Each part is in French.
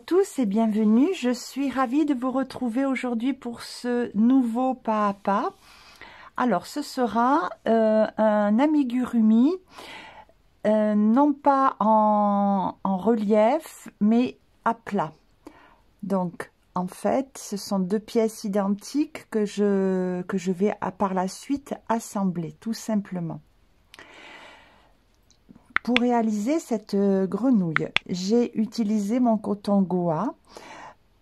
tous et bienvenue. Je suis ravie de vous retrouver aujourd'hui pour ce nouveau pas à pas. Alors, ce sera un amigurumi, non pas en relief, mais à plat. Donc, en fait, ce sont deux pièces identiques que je vais par la suite assembler, tout simplement. Pour réaliser cette grenouille, j'ai utilisé mon coton Goa,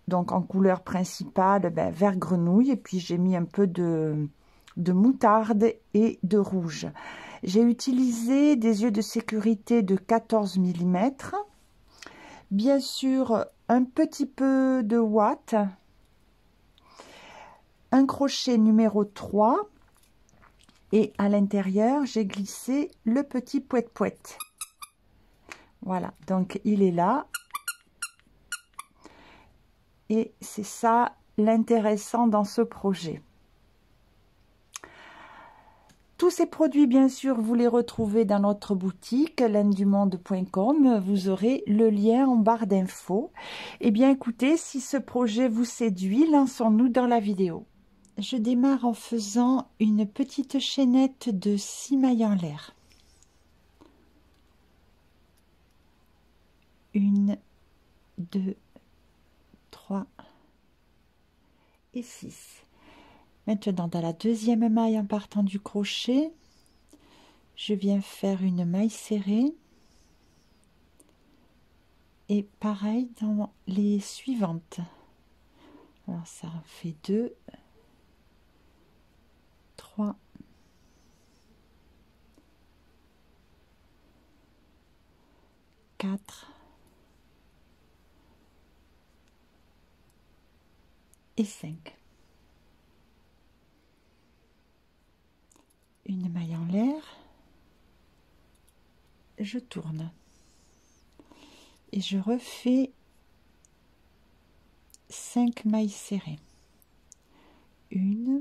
donc en couleur principale vert grenouille, et puis j'ai mis un peu de moutarde et de rouge. J'ai utilisé des yeux de sécurité de 14 mm, bien sûr un petit peu de ouate, un crochet numéro 3, et à l'intérieur j'ai glissé le petit pouet-pouet. Voilà, donc il est là. Et c'est ça l'intéressant dans ce projet. Tous ces produits, bien sûr, vous les retrouvez dans notre boutique lainedumonde.com. Vous aurez le lien en barre d'infos. Eh bien, écoutez, si ce projet vous séduit, lançons-nous dans la vidéo. Je démarre en faisant une petite chaînette de 6 mailles en l'air. 1, 2, 3 et 6. Maintenant, dans la deuxième maille en partant du crochet, je viens faire une maille serrée. Et pareil dans les suivantes. Alors ça en fait 2, 3, 4 et 5. Une maille en l'air, je tourne et je refais 5 mailles serrées. 1,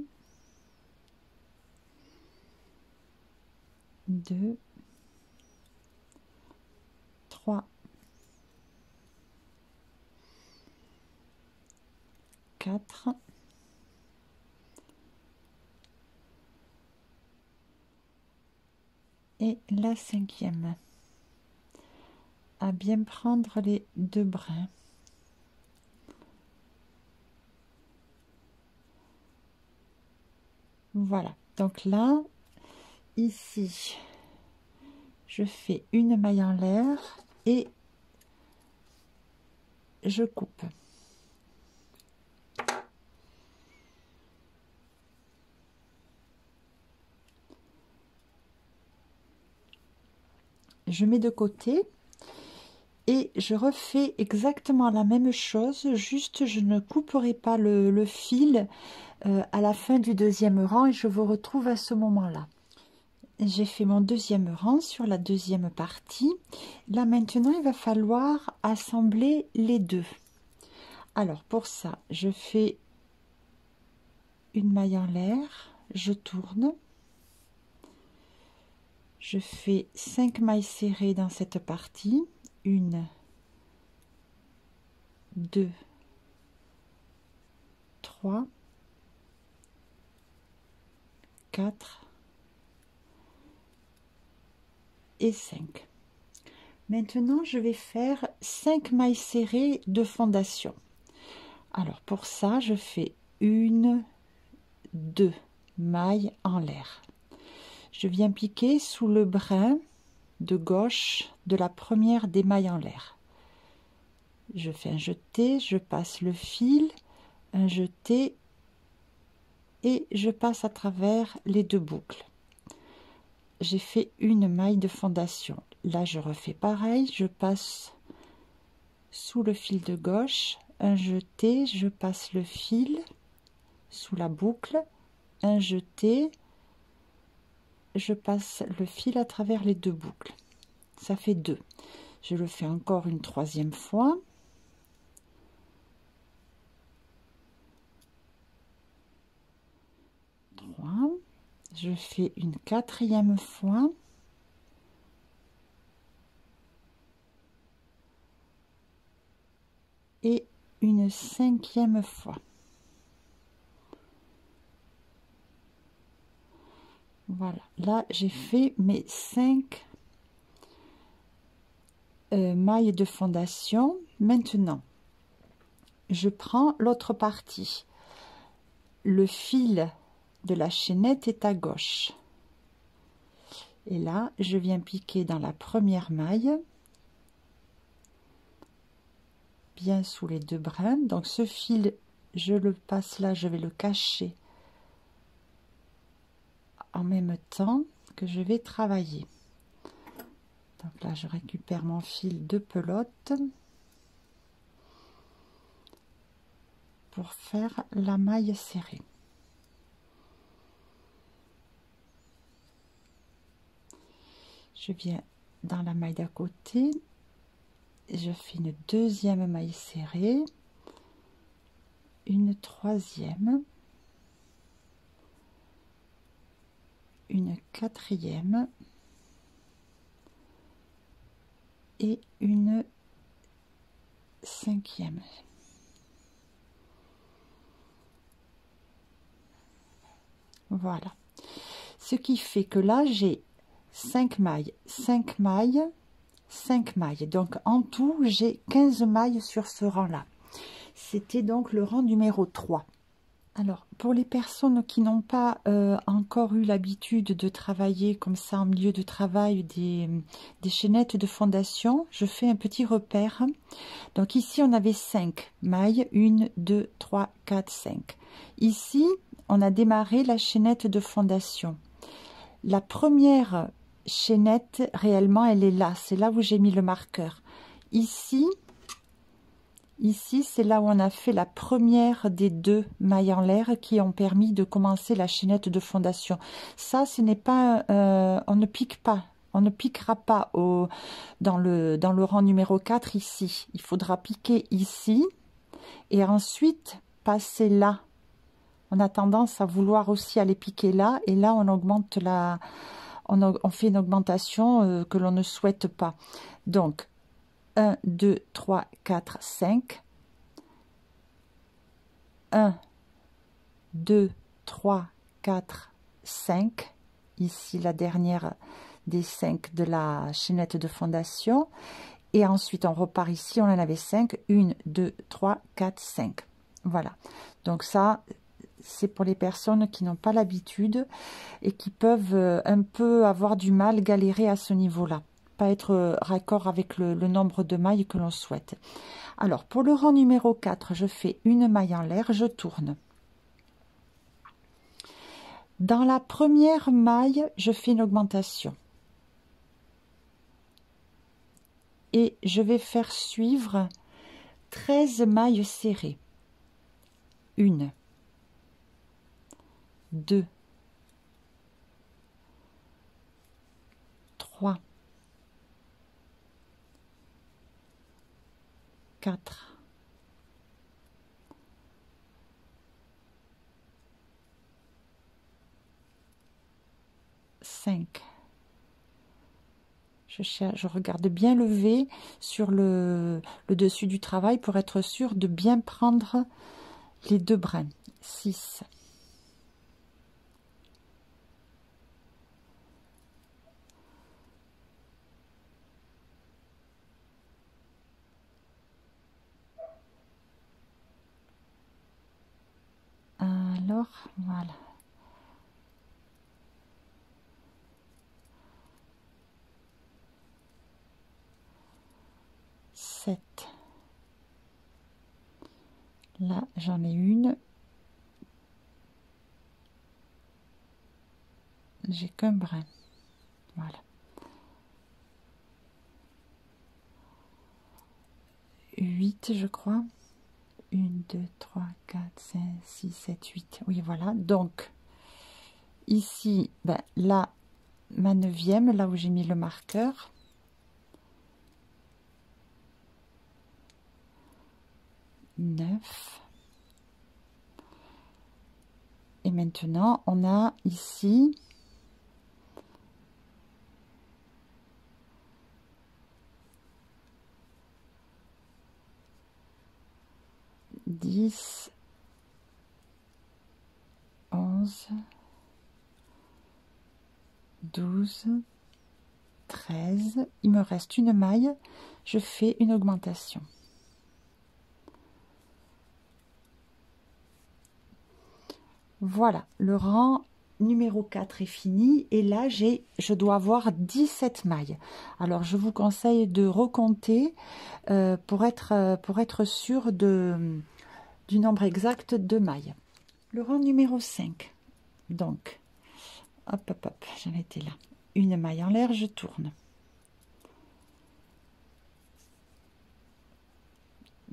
2, 3, 4 et la cinquième. À bien prendre les deux brins. Voilà, donc là, ici, je fais une maille en l'air et je coupe. Je mets de côté et je refais exactement la même chose, juste je ne couperai pas le fil à la fin du deuxième rang et je vous retrouve à ce moment-là. J'ai fait mon deuxième rang sur la deuxième partie. Là maintenant, il va falloir assembler les deux. Alors pour ça, je fais une maille en l'air, je tourne. Je fais 5 mailles serrées dans cette partie. 1, 2, 3, 4 et 5. Maintenant, je vais faire 5 mailles serrées de fondation. Alors, pour ça, je fais 1, 2 mailles en l'air. Je viens piquer sous le brin de gauche de la première des mailles en l'air. Je fais un jeté, je passe le fil, un jeté et je passe à travers les deux boucles. J'ai fait une maille de fondation. Là, je refais pareil, je passe sous le fil de gauche, un jeté, je passe le fil sous la boucle, un jeté, je passe le fil à travers les deux boucles. Ça fait 2. Je le fais encore une troisième fois. Je fais une quatrième fois. et une 5e fois. Voilà, là j'ai fait mes 5 mailles de fondation. Maintenant, je prends l'autre partie. Le fil de la chaînette est à gauche. Et là, je viens piquer dans la première maille, bien sous les 2 brins. Donc ce fil, je le passe là, je vais le cacher en même temps que je vais travailler. Donc là, je récupère mon fil de pelote pour faire la maille serrée. Je viens dans la maille d'à côté, je fais une 2e maille serrée, une 3e, une 4e et une 5e. Voilà. Ce qui fait que là, j'ai 5 mailles, 5 mailles, 5 mailles. Donc, en tout, j'ai 15 mailles sur ce rang-là. C'était donc le rang numéro 3. Alors, pour les personnes qui n'ont pas encore eu l'habitude de travailler comme ça en milieu de travail des chaînettes de fondation, je fais un petit repère. Donc ici, on avait 5 mailles, 1, 2, 3, 4, 5. Ici, on a démarré la chaînette de fondation. La première chaînette, réellement, elle est là. C'est là où j'ai mis le marqueur. Ici, c'est là où on a fait la première des 2 mailles en l'air qui ont permis de commencer la chaînette de fondation. Ça, ce n'est pas, on ne pique pas. On ne piquera pas dans le rang numéro 4 ici. Il faudra piquer ici et ensuite passer là. On a tendance à vouloir aussi aller piquer là, et là on augmente on fait une augmentation que l'on ne souhaite pas. Donc 1, 2, 3, 4, 5. 1, 2, 3, 4, 5. Ici la dernière des 5 de la chaînette de fondation. Et ensuite on repart ici, on en avait 5. 1, 2, 3, 4, 5. Voilà. Donc ça, c'est pour les personnes qui n'ont pas l'habitude et qui peuvent un peu avoir du mal, galérer à ce niveau-là. Pas être raccord avec le nombre de mailles que l'on souhaite. Alors, pour le rang numéro 4, je fais une maille en l'air, je tourne. Dans la première maille, je fais une augmentation. Et je vais faire suivre 13 mailles serrées. 1, 2, 3, 4, 5. Je regarde bien le V sur le dessus du travail pour être sûr de bien prendre les 2 brins. 6. Alors, voilà. 7. Là, j'en ai une. J'ai qu'un brin. Voilà. 8, je crois. 1, 2, 3, 4, 5, 6, 7, 8. Oui, voilà. Donc, ici, ben, là, ma 9e, là où j'ai mis le marqueur. Neuf. Et maintenant, on a ici 10, 11, 12, 13, il me reste une maille, je fais une augmentation. Voilà, le rang numéro 4 est fini et là je dois avoir 17 mailles. Alors je vous conseille de recompter pour être sûr du nombre exact de mailles. Le rang numéro 5, donc, hop, hop, hop, j'en étais là. Une maille en l'air, je tourne.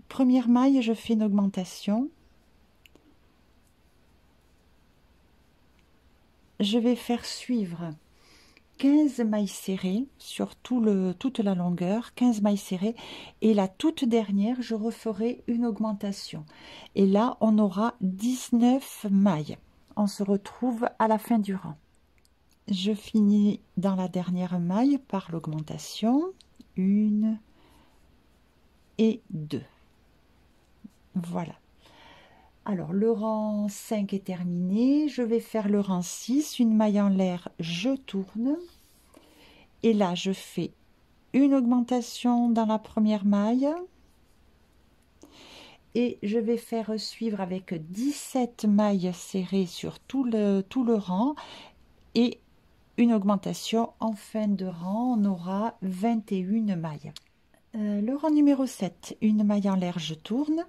Première maille, je fais une augmentation. Je vais faire suivre 15 mailles serrées sur toute la longueur, 15 mailles serrées, et la toute dernière, je referai une augmentation. Et là, on aura 19 mailles. On se retrouve à la fin du rang. Je finis dans la dernière maille par l'augmentation, 1 et 2. Voilà. Alors, le rang 5 est terminé. Je vais faire le rang 6. Une maille en l'air, je tourne. Et là, je fais une augmentation dans la première maille. Et je vais faire suivre avec 17 mailles serrées sur tout le rang. Et une augmentation en fin de rang, on aura 21 mailles. Le rang numéro 7, une maille en l'air, je tourne.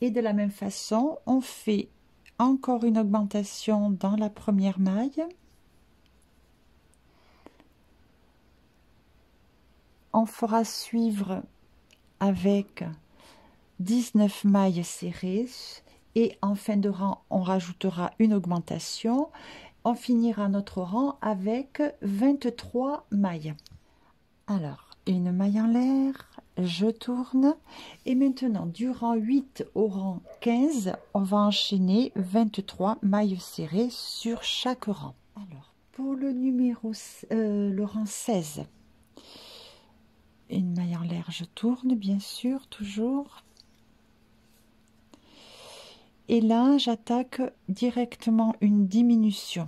Et de la même façon, on fait encore une augmentation dans la première maille. On fera suivre avec 19 mailles serrées et en fin de rang, on rajoutera une augmentation. On finira notre rang avec 23 mailles. Alors, une maille en l'air, je tourne et maintenant du rang 8 au rang 15 on va enchaîner 23 mailles serrées sur chaque rang. Alors pour le rang 16, une maille en l'air, je tourne bien sûr toujours et là j'attaque directement une diminution.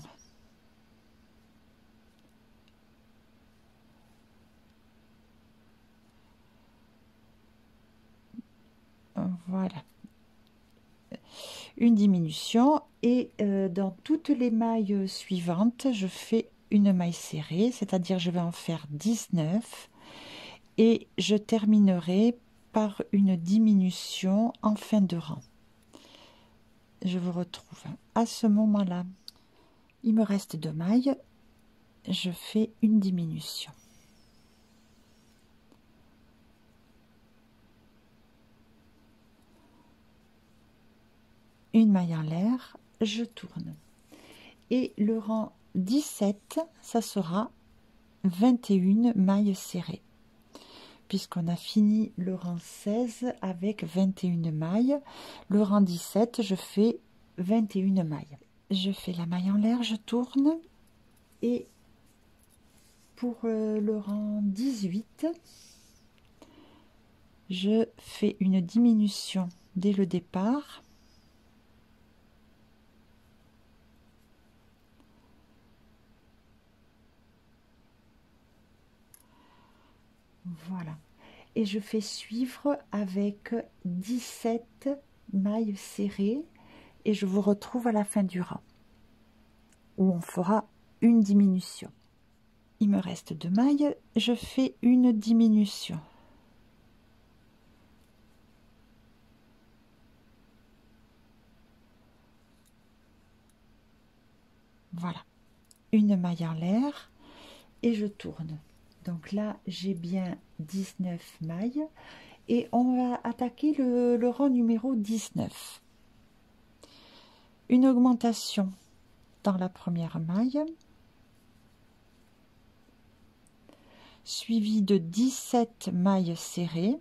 Voilà, une diminution et dans toutes les mailles suivantes je fais une maille serrée, c'est-à-dire je vais en faire 19 et je terminerai par une diminution en fin de rang. Je vous retrouve à ce moment-là. Il me reste 2 mailles, je fais une diminution. Une maille en l'air, je tourne. Et le rang 17, ça sera 21 mailles serrées. Puisqu'on a fini le rang 16 avec 21 mailles, le rang 17, je fais 21 mailles. Je fais la maille en l'air, je tourne. Et pour le rang 18, je fais une diminution dès le départ. Voilà. Et je fais suivre avec 17 mailles serrées et je vous retrouve à la fin du rang où on fera une diminution. Il me reste 2 mailles, je fais une diminution. Voilà, une maille en l'air et je tourne. Donc là, j'ai bien 19 mailles et on va attaquer le rang numéro 19. Une augmentation dans la première maille, suivie de 17 mailles serrées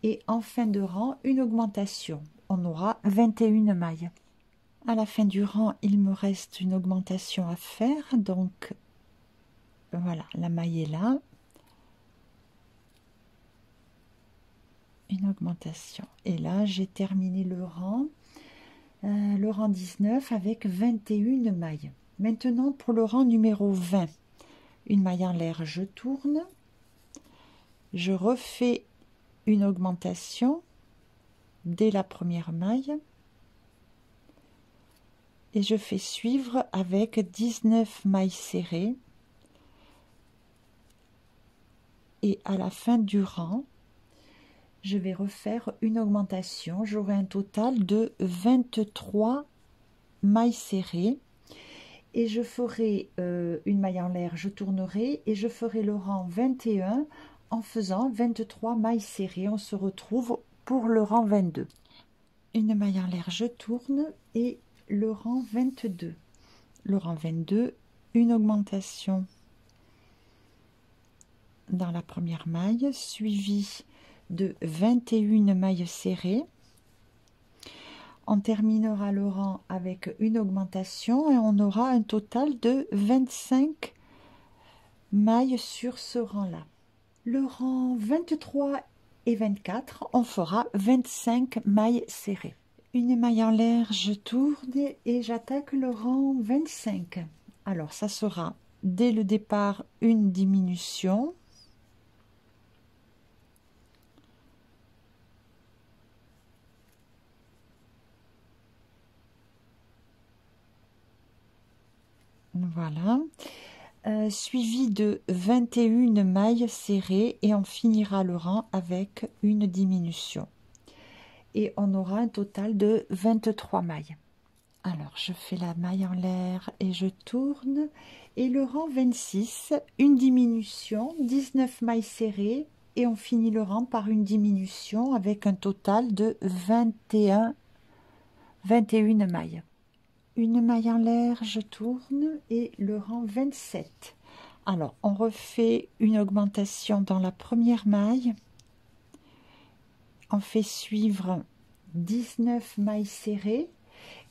et en fin de rang, une augmentation. On aura 21 mailles. À la fin du rang, il me reste une augmentation à faire, donc voilà, la maille est là. une augmentation. Et là, j'ai terminé le rang 19 avec 21 mailles. Maintenant, pour le rang numéro 20, une maille en l'air, je tourne, je refais une augmentation dès la première maille et je fais suivre avec 19 mailles serrées, et à la fin du rang je vais refaire une augmentation. J'aurai un total de 23 mailles serrées et je ferai une maille en l'air, je tournerai et je ferai le rang 21 en faisant 23 mailles serrées. On se retrouve pour le rang 22. Une maille en l'air, je tourne et le rang 22. Le rang 22, une augmentation dans la première maille suivie de 21 mailles serrées. On terminera le rang avec une augmentation et on aura un total de 25 mailles sur ce rang là. Le rang 23 et 24, on fera 25 mailles serrées. Une maille en l'air, je tourne et j'attaque le rang 25. Alors ça sera dès le départ une diminution. Voilà, suivi de 21 mailles serrées et on finira le rang avec une diminution. Et on aura un total de 23 mailles. Alors, je fais la maille en l'air et je tourne. Et le rang 26, une diminution, 19 mailles serrées et on finit le rang par une diminution avec un total de 21 mailles. Une maille en l'air, je tourne et le rang 27. Alors, on refait une augmentation dans la première maille. On fait suivre 19 mailles serrées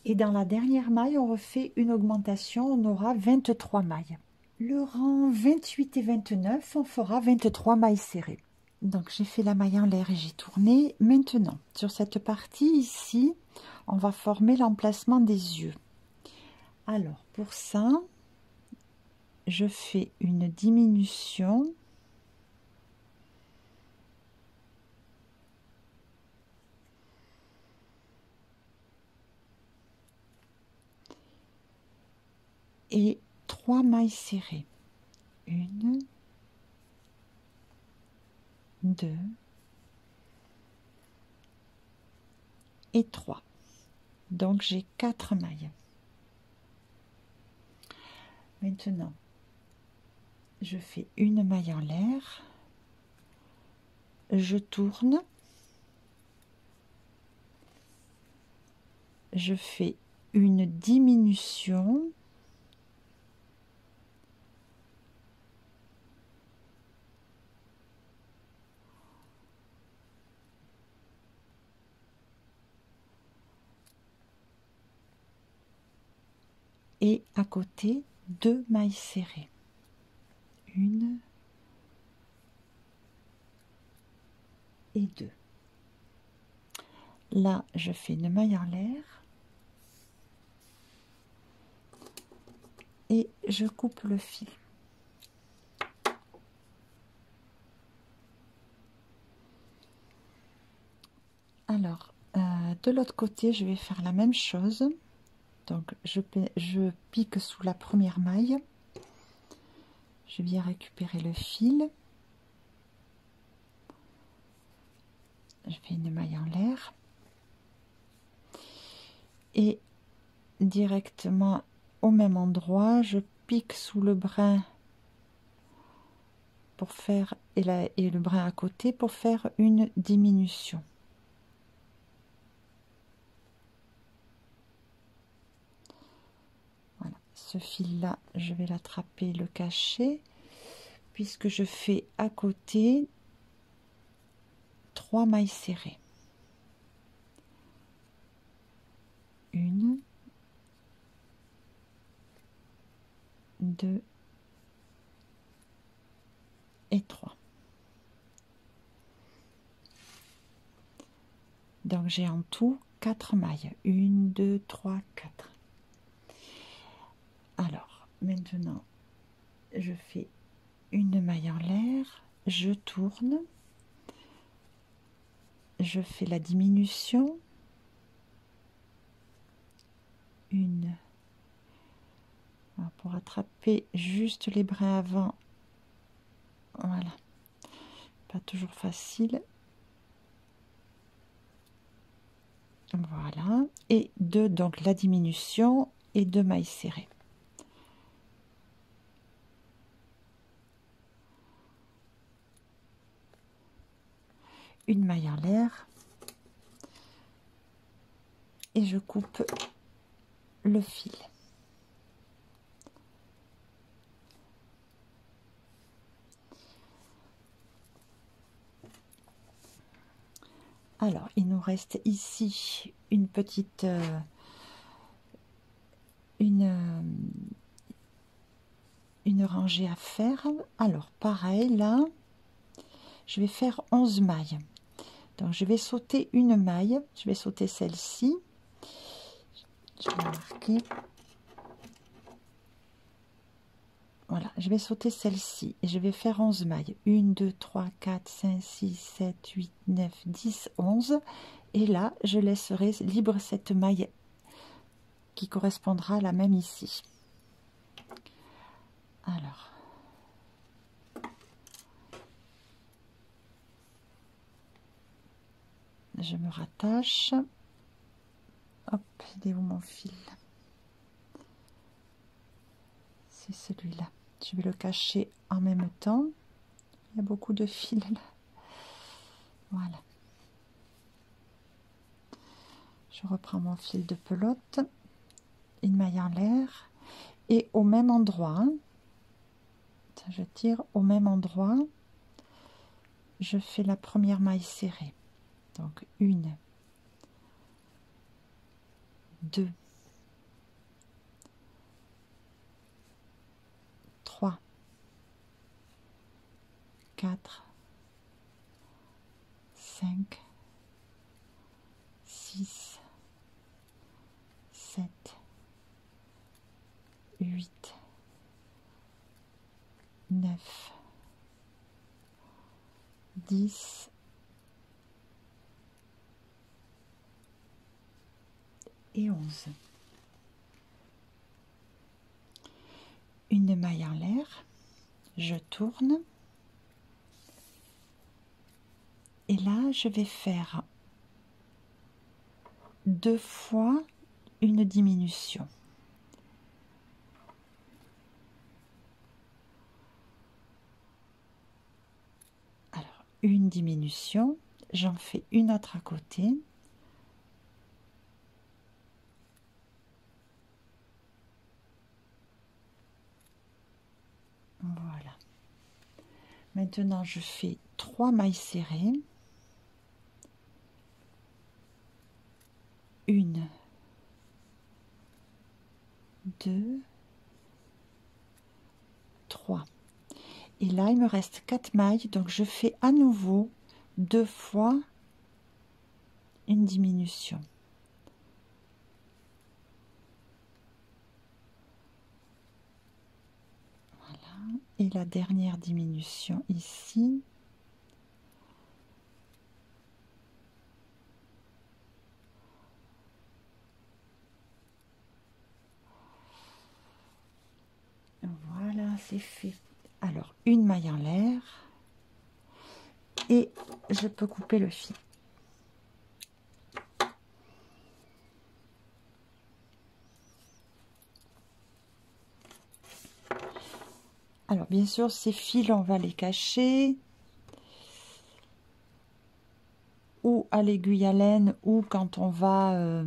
et dans la dernière maille, on refait une augmentation. On aura 23 mailles. Le rang 28 et 29, on fera 23 mailles serrées. Donc, j'ai fait la maille en l'air et j'ai tourné. Maintenant, sur cette partie ici, on va former l'emplacement des yeux. Alors, pour ça, je fais une diminution. Et 3 mailles serrées. 1, 2 et 3. Donc, j'ai 4 mailles. Maintenant, je fais une maille en l'air, je tourne, je fais une diminution, et à côté 2 mailles serrées. 1 et 2. Là, je fais une maille en l'air et je coupe le fil. Alors, de l'autre côté, je vais faire la même chose. Donc, je pique sous la première maille. Je viens récupérer le fil. Je fais une maille en l'air. Et directement au même endroit, je pique sous le brin pour faire et le brin à côté pour faire une diminution. Voilà, ce fil là, je vais l'attraper, le cacher, puisque je fais à côté 3 mailles serrées. 1, 2 et 3. Donc j'ai en tout 4 mailles. 1, 2, 3, 4. Alors maintenant je fais une maille en l'air, je tourne, je fais la diminution, une. Alors, pour attraper juste les brins avant, voilà, pas toujours facile. Voilà, et 2, donc la diminution et 2 mailles serrées. Une maille en l'air et je coupe le fil. Alors, il nous reste ici une petite une rangée à faire. Alors, pareil, là, je vais faire 11 mailles. Donc, je vais sauter une maille. Je vais sauter celle-ci. Je vais marquer. Voilà, je vais sauter celle-ci et je vais faire 11 mailles. 1, 2, 3, 4, 5, 6, 7, 8, 9, 10, 11. Et là, je laisserai libre cette maille qui correspondra à la même ici. Alors, je me rattache. Hop, il est où mon fil? C'est celui-là. Je vais le cacher en même temps. Il y a beaucoup de fils là. Voilà. Je reprends mon fil de pelote, une maille en l'air et au même endroit, hein, je tire au même endroit, je fais la première maille serrée. Donc 1, 2, 3, 4, 5, 6, 7, 8, 9, 10 et 11. Une maille en l'air, je tourne et là je vais faire 2 fois une diminution. Alors une diminution, j'en fais une autre à côté. Voilà. Maintenant, je fais 3 mailles serrées. 1, 2, 3. Et là, il me reste 4 mailles, donc je fais à nouveau 2 fois une diminution. Et la dernière diminution ici. Voilà, c'est fait. Alors, une maille en l'air. Et je peux couper le fil. Alors, bien sûr, ces fils, on va les cacher. Ou à l'aiguille à laine, ou quand on va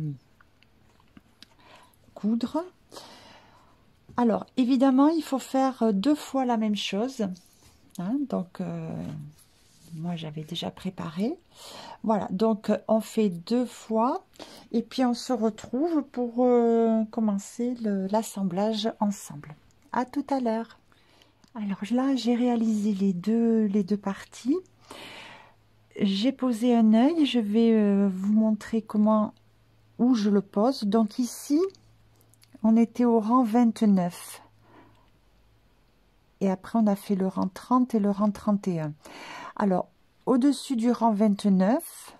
coudre. Alors, évidemment, il faut faire 2 fois la même chose. Hein, donc, moi, j'avais déjà préparé. Voilà, donc on fait 2 fois. Et puis, on se retrouve pour commencer l'assemblage ensemble. À tout à l'heure. Alors là, j'ai réalisé les deux parties. j'ai posé un œil, je vais vous montrer où je le pose. Donc ici, on était au rang 29. Et après, on a fait le rang 30 et le rang 31. Alors, au-dessus du rang 29,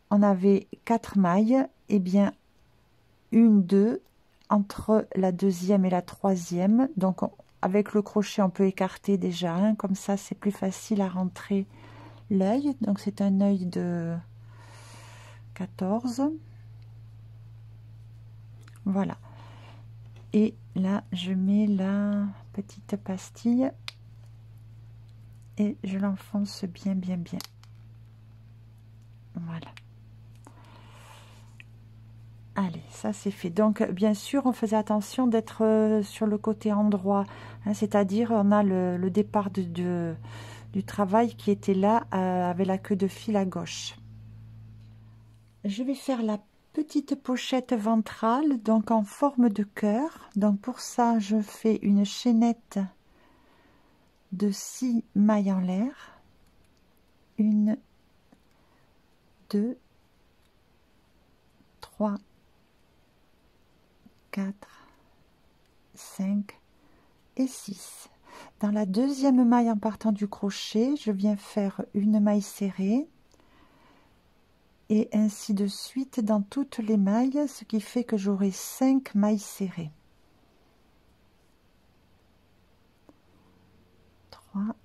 on avait 4 mailles. Et bien, une, deux, entre la deuxième et la troisième. Donc, avec le crochet, on peut écarter déjà un. Comme ça, c'est plus facile à rentrer l'œil. Donc, c'est un œil de 14. Voilà. Et là, je mets la petite pastille et je l'enfonce bien, bien, bien. Voilà. Allez, ça c'est fait. Donc, bien sûr, on faisait attention d'être sur le côté endroit, hein, c'est-à-dire on a le départ du travail qui était là avec la queue de fil à gauche. Je vais faire la petite pochette ventrale, donc en forme de cœur. Donc pour ça, je fais une chaînette de 6 mailles en l'air. 1, 2, 3, 4, 5 et 6. Dans la deuxième maille en partant du crochet, je viens faire une maille serrée et ainsi de suite dans toutes les mailles, ce qui fait que j'aurai 5 mailles serrées. 3,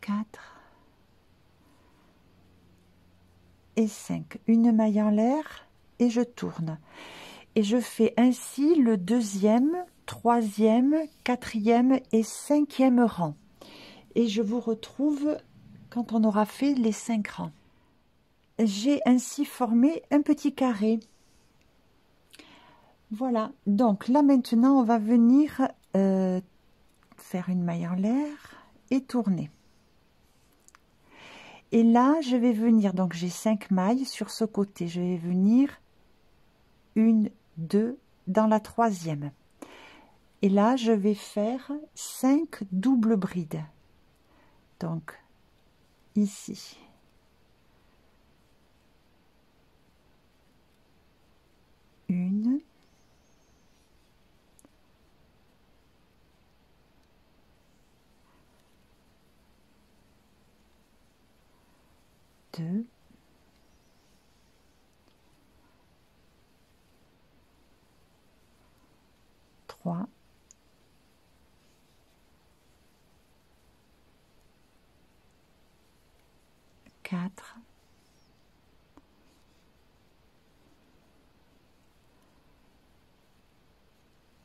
4 et 5. Une maille en l'air et je tourne. Et je fais ainsi le deuxième, troisième, quatrième et cinquième rang. Et je vous retrouve quand on aura fait les 5 rangs. J'ai ainsi formé un petit carré. Voilà, donc là maintenant on va venir faire une maille en l'air et tourner. Et là je vais venir, donc j'ai 5 mailles sur ce côté, je vais venir 1, 2 dans la troisième. Et là je vais faire 5 doubles brides. Donc ici. 1, 2, 3, 4,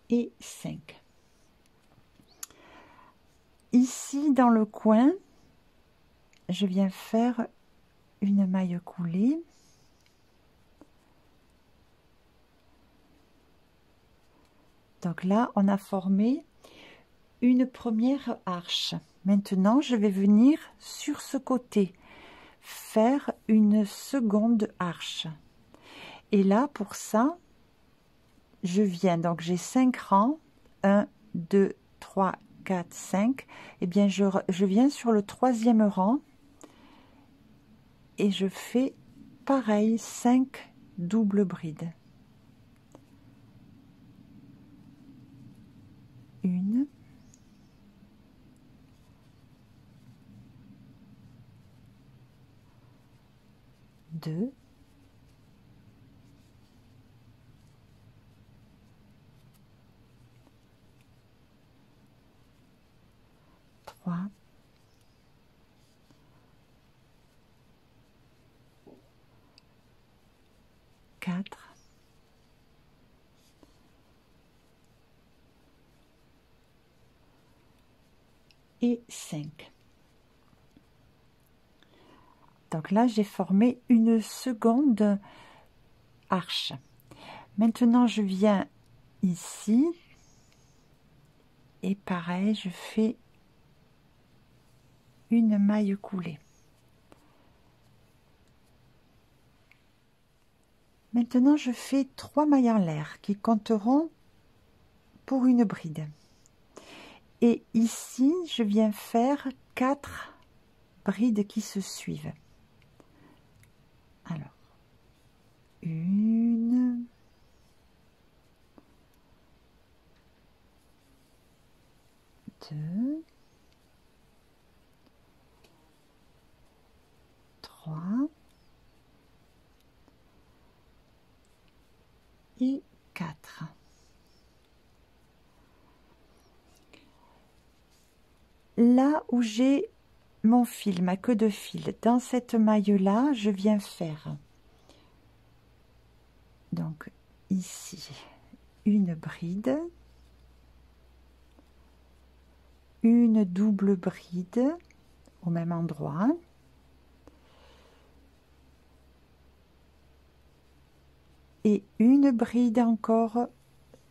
et 5. Ici dans le coin, je viens faire une maille coulée. Donc là, on a formé une première arche. Maintenant, je vais venir sur ce côté, faire une seconde arche. Et là, pour ça, je viens, donc j'ai 5 rangs, 1, 2, 3, 4, 5. Et bien, je viens sur le troisième rang et je fais pareil, 5 doubles brides. 1, 2, 3, 4 et 5. Donc là, j'ai formé une seconde arche. Maintenant, je viens ici et pareil, je fais une maille coulée. Maintenant, je fais 3 mailles en l'air qui compteront pour une bride. Et ici, je viens faire 4 brides qui se suivent. Alors, 1, 2, 3 et 4. Là où j'ai mon fil, ma queue de fil, dans cette maille-là, je viens faire, donc ici, une bride, une double bride au même endroit, et une bride encore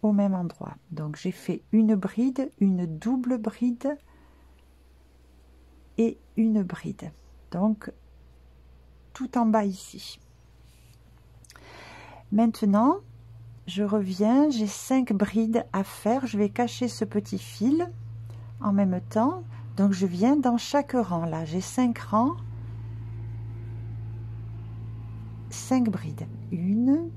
au même endroit. Donc j'ai fait une bride, une double bride et une bride, donc tout en bas ici. Maintenant je reviens, j'ai 5 brides à faire, je vais cacher ce petit fil en même temps, donc je viens dans chaque rang. Là j'ai 5 rangs, 5 brides, 1,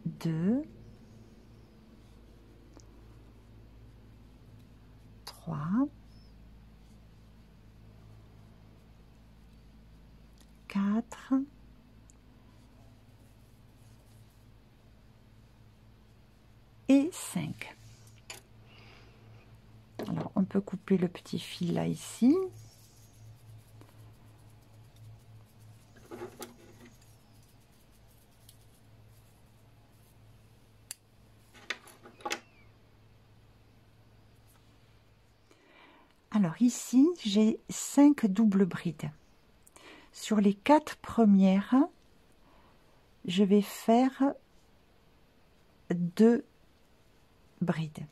2, 3, 4 et 5. Alors on peut couper le petit fil là ici. Alors ici j'ai 5 doubles brides. Sur les 4 premières, je vais faire 2 brides.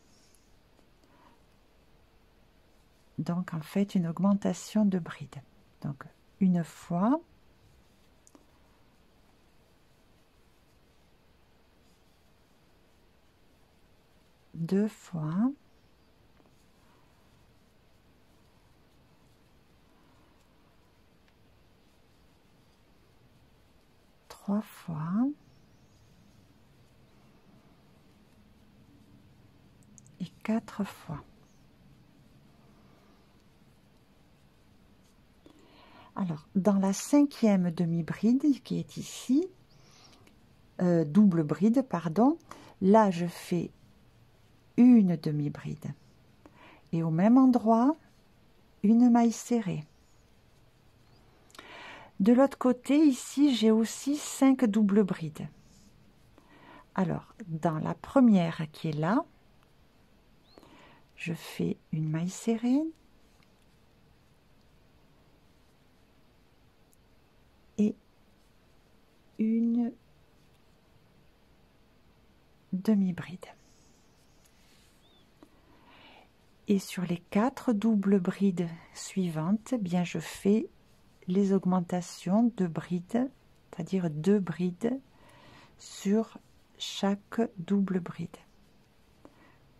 Donc en fait une augmentation de brides. Donc une fois, deux fois, trois fois et 4 fois. Alors dans la 5e demi-bride qui est ici, double bride pardon, là je fais une demi-bride et au même endroit une maille serrée. De l'autre côté ici j'ai aussi 5 doubles brides. Alors dans la première qui est là, je fais une maille serrée et une demi-bride. Et sur les 4 doubles brides suivantes, eh bien je fais les augmentations de brides, c'est-à-dire 2 brides sur chaque double bride.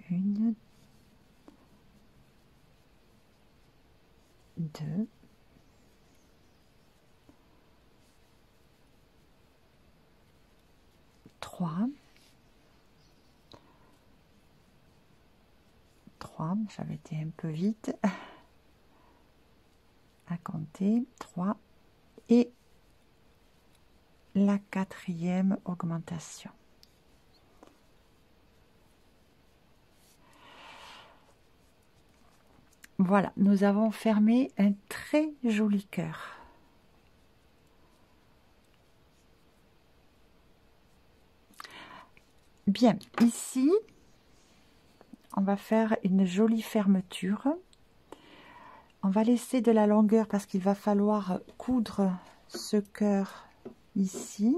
1, 2, 3, 3, j'avais été un peu vite à compter, 3 et la 4e augmentation. Voilà, nous avons fermé un très joli cœur. Bien, ici, on va faire une jolie fermeture. On va laisser de la longueur parce qu'il va falloir coudre ce cœur ici.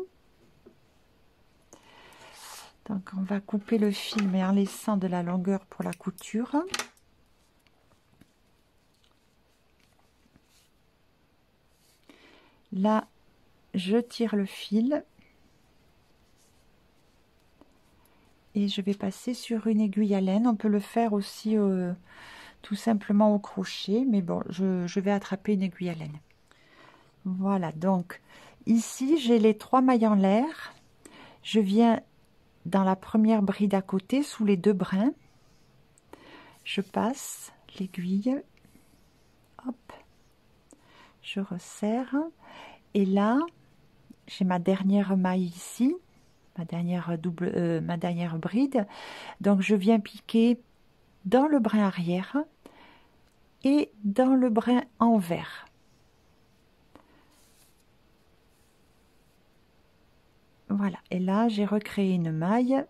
Donc on va couper le fil mais en laissant de la longueur pour la couture. Là, je tire le fil et je vais passer sur une aiguille à laine. On peut le faire aussi tout simplement au crochet, mais bon, je vais attraper une aiguille à laine. Voilà, donc ici j'ai les 3 mailles en l'air. Je viens dans la première bride à côté, sous les 2 brins. Je passe l'aiguille, hop, je resserre, et là j'ai ma dernière maille ici, ma dernière bride. Donc je viens piquer dans le brin arrière et dans le brin envers. Voilà, et là j'ai recréé une maille.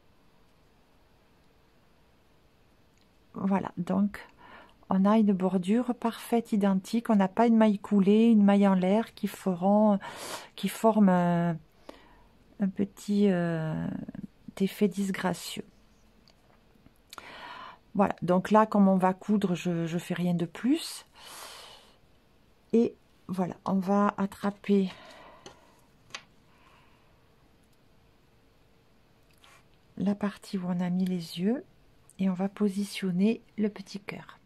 Voilà, donc on a une bordure parfaite, identique. On n'a pas une maille coulée, une maille en l'air qui forment un petit effet disgracieux. Voilà, donc là, comme on va coudre, je fais rien de plus. Et voilà, on va attraper la partie où on a mis les yeux et on va positionner le petit cœur.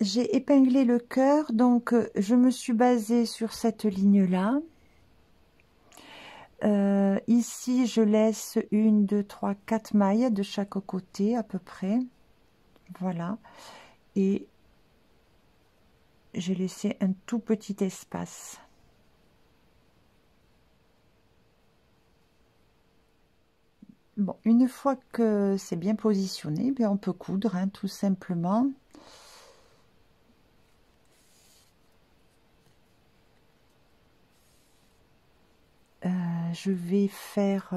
J'ai épinglé le cœur, donc je me suis basée sur cette ligne-là. Ici, je laisse 1, 2, 3, 4 mailles de chaque côté à peu près. Voilà. Et j'ai laissé un tout petit espace. Bon, une fois que c'est bien positionné, bien on peut coudre, hein, tout simplement. Je vais faire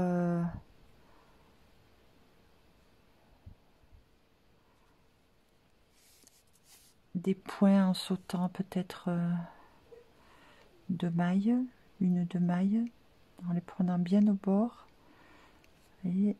des points en sautant peut-être 2 mailles, 1 ou 2 mailles, en les prenant bien au bord. Et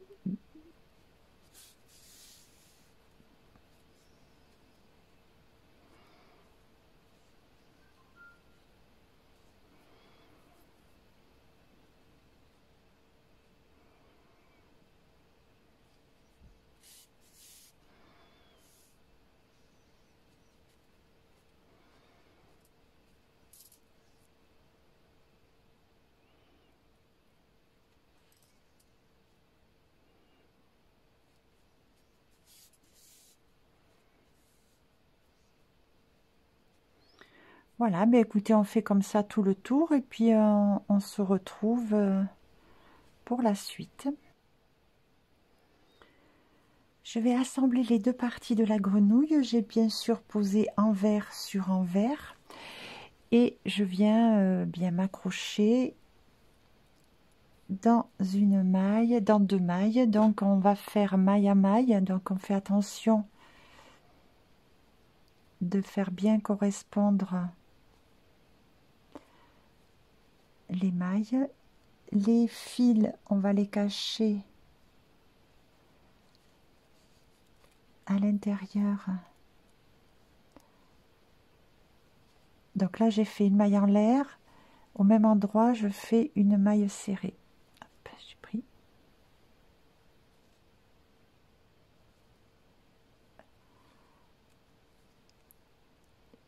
voilà, ben écoutez, on fait comme ça tout le tour et puis on se retrouve pour la suite. Je vais assembler les 2 parties de la grenouille. J'ai bien sûr posé envers sur envers et je viens bien m'accrocher dans une maille, dans 2 mailles. Donc on va faire maille à maille, donc on fait attention de faire bien correspondre les mailles. Les fils, on va les cacher à l'intérieur. Donc là j'ai fait une maille en l'air, au même endroit je fais une maille serrée. Hop, j'ai pris.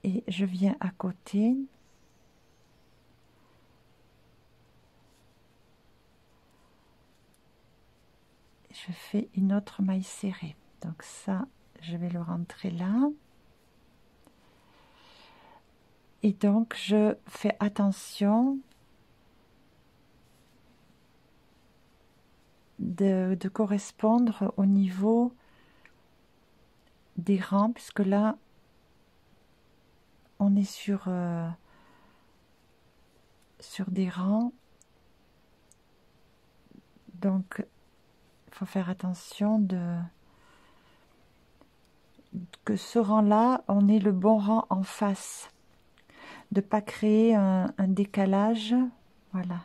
Et je viens à côté. Je fais une autre maille serrée. Donc ça, je vais le rentrer là. Et donc, je fais attention de correspondre au niveau des rangs, puisque là, on est sur des rangs. Donc, il faut faire attention que ce rang-là, on ait le bon rang en face. De ne pas créer un décalage. Voilà.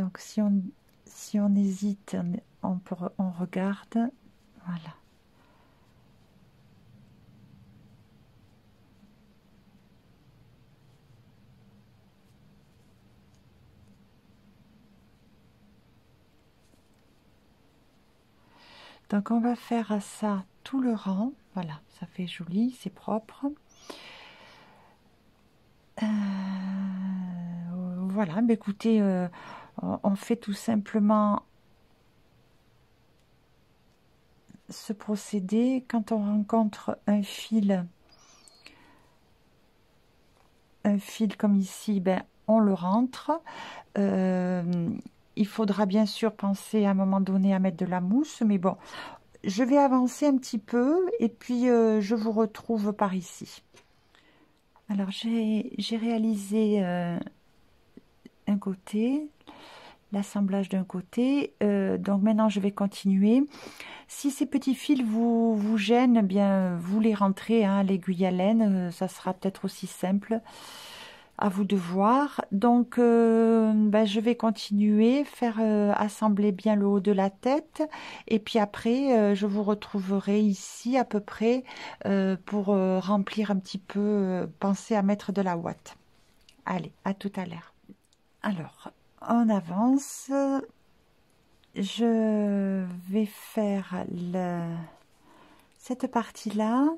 Donc si on hésite, on regarde. Voilà. Donc on va faire à ça tout le rang. Voilà, ça fait joli, c'est propre. Voilà, bah écoutez, on fait tout simplement ce procédé quand on rencontre un fil comme ici, ben, on le rentre. Il faudra bien sûr penser à un moment donné à mettre de la mousse, mais bon, je vais avancer un petit peu et puis je vous retrouve par ici. Alors j'ai réalisé un côté, l'assemblage d'un côté, donc maintenant je vais continuer. Si ces petits fils vous gênent, eh bien vous les rentrez à l'aiguille à laine, ça sera peut-être aussi simple. À vous de voir. Donc je vais continuer, faire assembler bien le haut de la tête et puis après je vous retrouverai ici à peu près pour remplir un petit peu, penser à mettre de la ouate. Allez, à tout à l'heure. Alors, on avance. Je vais faire cette partie-là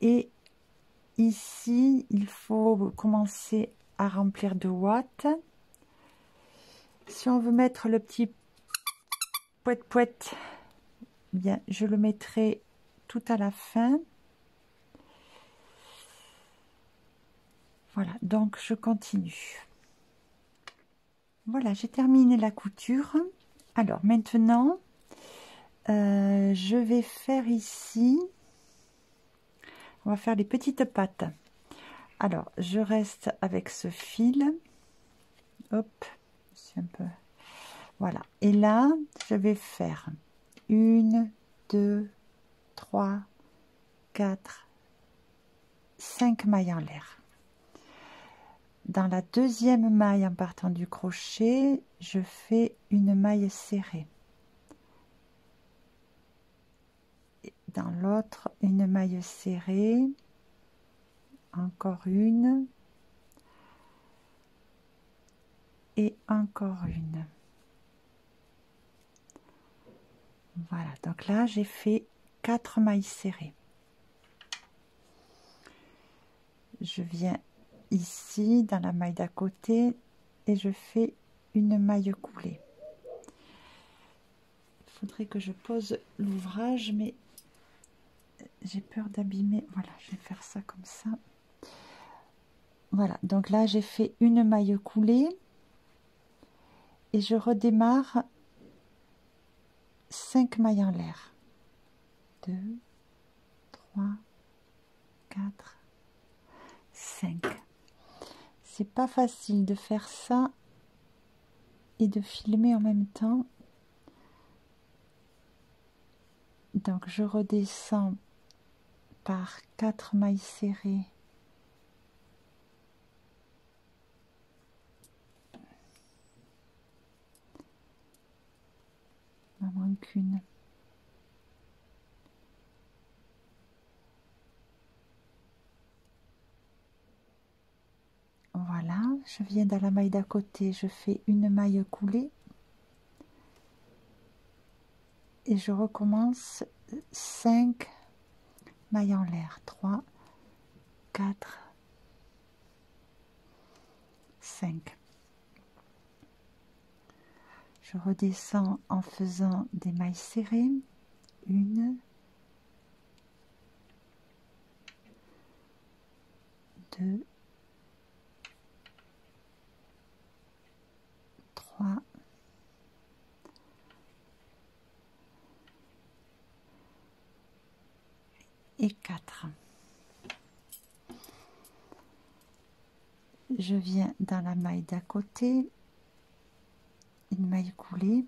et ici, il faut commencer à remplir de ouate. Si on veut mettre le petit poète-poète, bien, je le mettrai tout à la fin. Voilà, donc je continue. Voilà, j'ai terminé la couture. Alors maintenant, je vais faire ici, on va faire les petites pattes. Alors, je reste avec ce fil. Hop, c'est un peu... Voilà. Et là, je vais faire 1, 2, 3, 4, 5 mailles en l'air. Dans la deuxième maille en partant du crochet, je fais une maille serrée. Et dans l'autre, une maille serrée. Encore une. Et encore une. Voilà, donc là j'ai fait 4 mailles serrées. Je viens ici dans la maille d'à côté et je fais une maille coulée. Il faudrait que je pose l'ouvrage, mais j'ai peur d'abîmer. Voilà, je vais faire ça comme ça. Voilà, donc là j'ai fait une maille coulée et je redémarre 5 mailles en l'air. 2, 3, 4, 5. C'est pas facile de faire ça et de filmer en même temps. Donc je redescends par 4 mailles serrées. Il m'en manque une. Voilà, je viens dans la maille d'à côté, je fais une maille coulée et je recommence 5 mailles en l'air. 3, 4, 5. Je redescends en faisant des mailles serrées. 1, 2, 3, et 4. Je viens dans la maille d'à côté, une maille coulée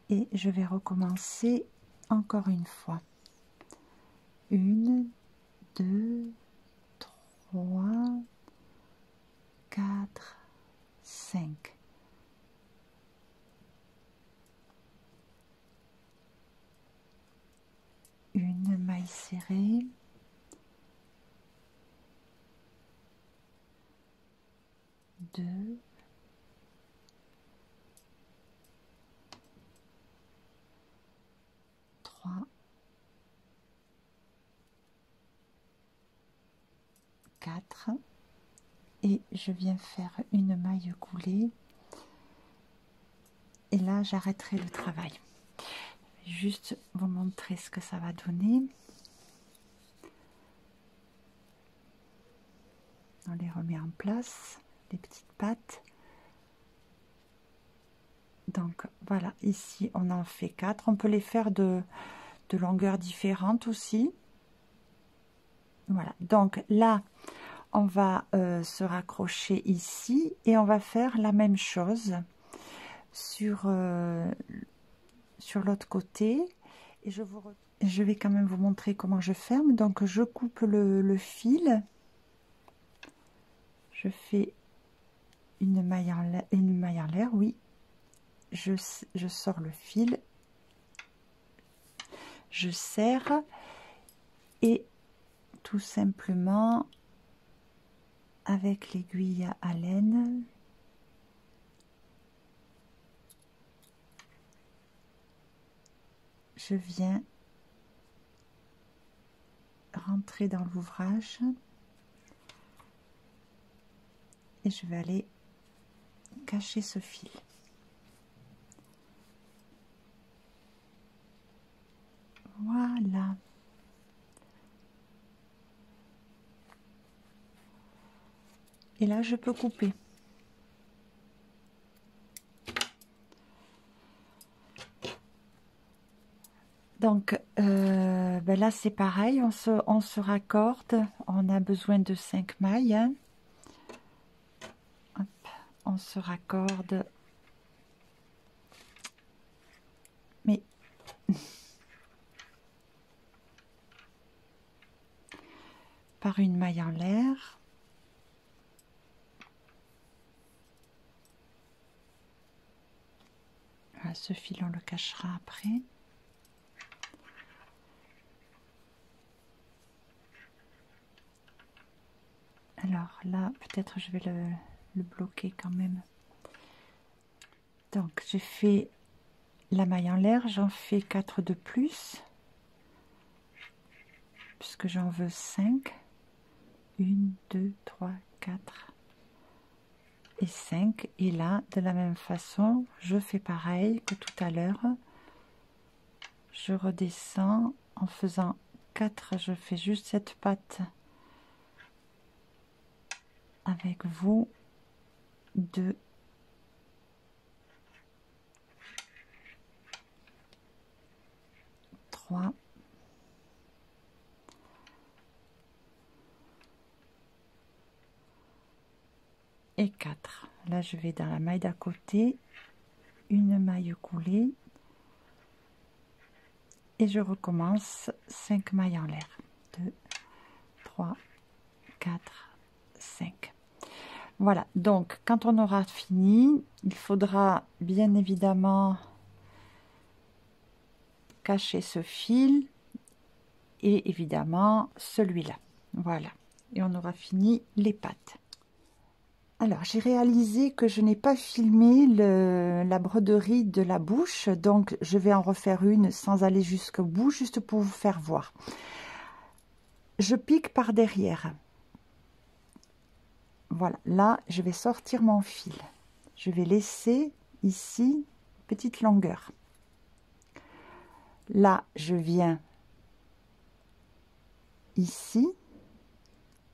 et je vais recommencer encore une fois. 1, 2, 3, 4, 5. Une maille serrée. 2. 3. 4. Et je viens faire une maille coulée. Et là, j'arrêterai le travail. Juste vous montrer ce que ça va donner. On les remet en place, les petites pattes. Donc voilà, ici on en fait 4. On peut les faire de longueurs différentes aussi. Voilà, donc là on va se raccrocher ici et on va faire la même chose sur l'autre côté. Et je vais quand même vous montrer comment je ferme. Donc je coupe le fil, je fais une maille en l'air, oui, je sors le fil, je serre et tout simplement avec l'aiguille à laine je viens rentrer dans l'ouvrage et je vais aller cacher ce fil. Voilà. Et là, je peux couper. Donc, ben là, c'est pareil. On se raccorde. On a besoin de 5 mailles. Hein. Hop, on se raccorde. Mais... par une maille en l'air. Voilà, ce fil, on le cachera après. Alors là, peut-être je vais le bloquer quand même. Donc, j'ai fait la maille en l'air, j'en fais 4 de plus, puisque j'en veux 5. 1, 2, 3, 4 et 5. Et là, de la même façon, je fais pareil que tout à l'heure. Je redescends en faisant 4, je fais juste cette patte avec vous. 2, 3, 4. Là, je vais dans la maille d'à côté, une maille coulée et je recommence 5 mailles en l'air. 2, 3, 4, 5. Voilà, donc quand on aura fini, il faudra bien évidemment cacher ce fil et évidemment celui-là. Voilà, et on aura fini les pattes. Alors, j'ai réalisé que je n'ai pas filmé la broderie de la bouche, donc je vais en refaire une sans aller jusqu'au bout, juste pour vous faire voir. Je pique par derrière. Voilà, là, je vais sortir mon fil. Je vais laisser ici petite longueur. Là, je viens ici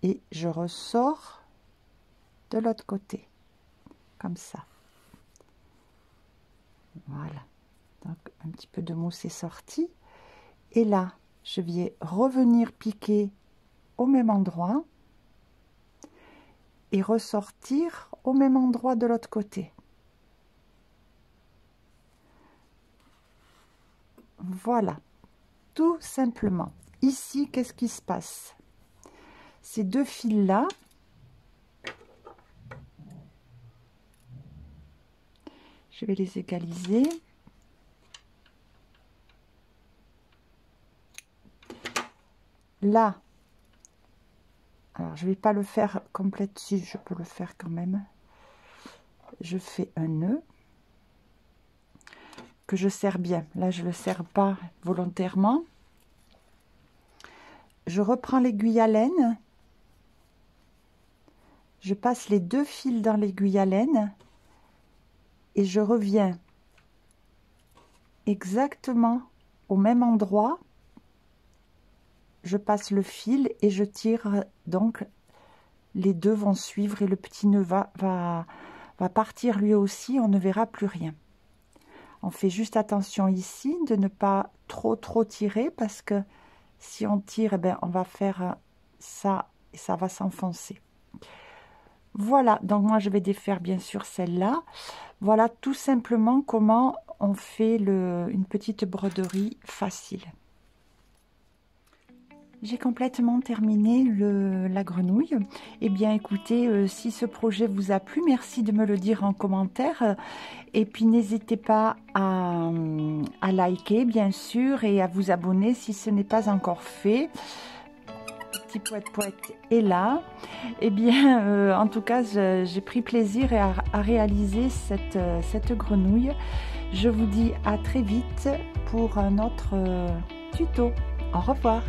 et je ressors de l'autre côté, comme ça. Voilà, donc un petit peu de mousse est sorti. Et là, je vais revenir piquer au même endroit et ressortir au même endroit de l'autre côté. Voilà, tout simplement. Ici, qu'est-ce qui se passe? Ces deux fils-là, Je vais les égaliser. Là, alors je vais pas le faire complète, si je peux le faire quand même. Je fais un nœud que je serre bien. Là, je le serre pas volontairement. Je reprends l'aiguille à laine. Je passe les 2 fils dans l'aiguille à laine et je reviens exactement au même endroit. Je passe le fil et je tire, donc les 2 vont suivre et le petit nœud va partir lui aussi, on ne verra plus rien. On fait juste attention ici de ne pas trop tirer, parce que si on tire, eh bien, on va faire ça et ça va s'enfoncer. Voilà, donc moi je vais défaire bien sûr celle-là. Voilà tout simplement comment on fait une petite broderie facile. J'ai complètement terminé la grenouille. Eh bien écoutez, si ce projet vous a plu, merci de me le dire en commentaire. Et puis n'hésitez pas à liker bien sûr et à vous abonner si ce n'est pas encore fait. Petit poète est là. Eh bien en tout cas j'ai pris plaisir à réaliser cette grenouille. Je vous dis à très vite pour un autre tuto. Au revoir.